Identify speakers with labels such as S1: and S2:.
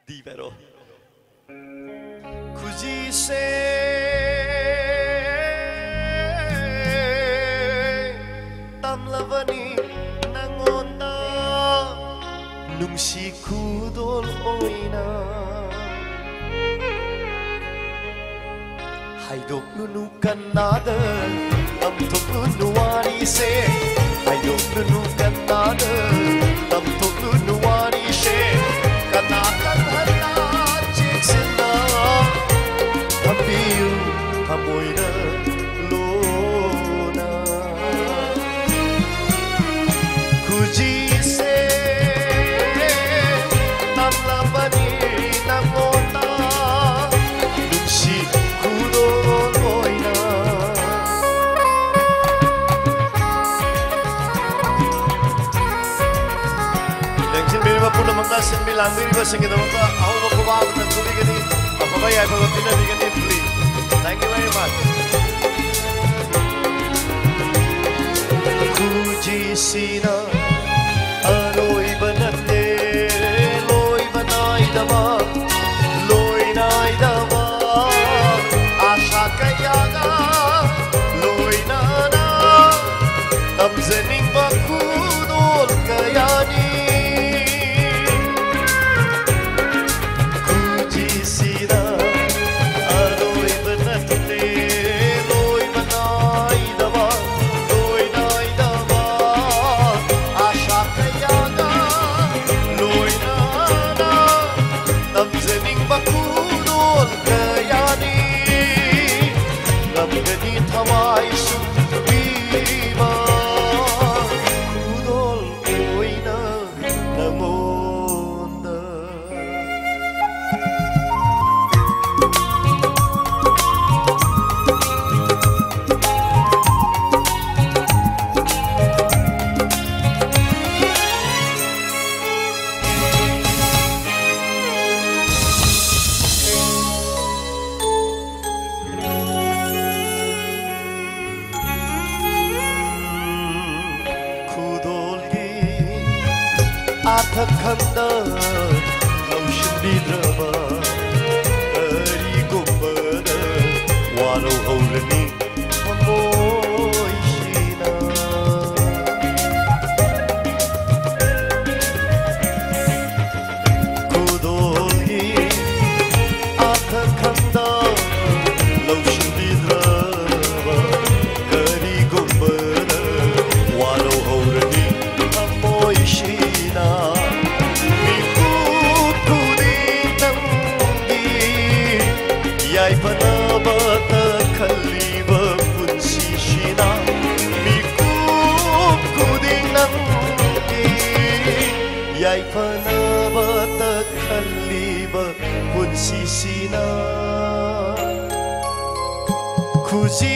S1: Di pero 굳이 세 땀라바니 nangonda nungsi kudol oina haydok nunukan nada tamtok nunuwari se haydok nunukan nada tamtok nunuwari se kanakan hana chiksina hapiu hamoina lona 굳이 se namlabani nangonda nungsi kudol oina Dengsin birima pula mangkasin bilang birima singit apa aku mau kubawa dan tuli gini apa kaya apa tina gini please thank you very much 굳이 sina Aloy banate loy banay dama loy nay dama asha kaya ga loy nana tamzening bakudol kayani 굳이 sina Aloy banate loy banay dama loy nay dama asha kaya ga loy nana tamzening bakudol kayani lamgani thawai sumbiba kudol oina nangonda kudolgi athakanda laushindidrba karigumbada walo haurani hamoishina kudolgi athakanda laushindidrba karigumbada walo haurani hamoishina yaipanabata khaliba punsishina mikup kuding nangi yaipanabata khaliba punsishina 굳이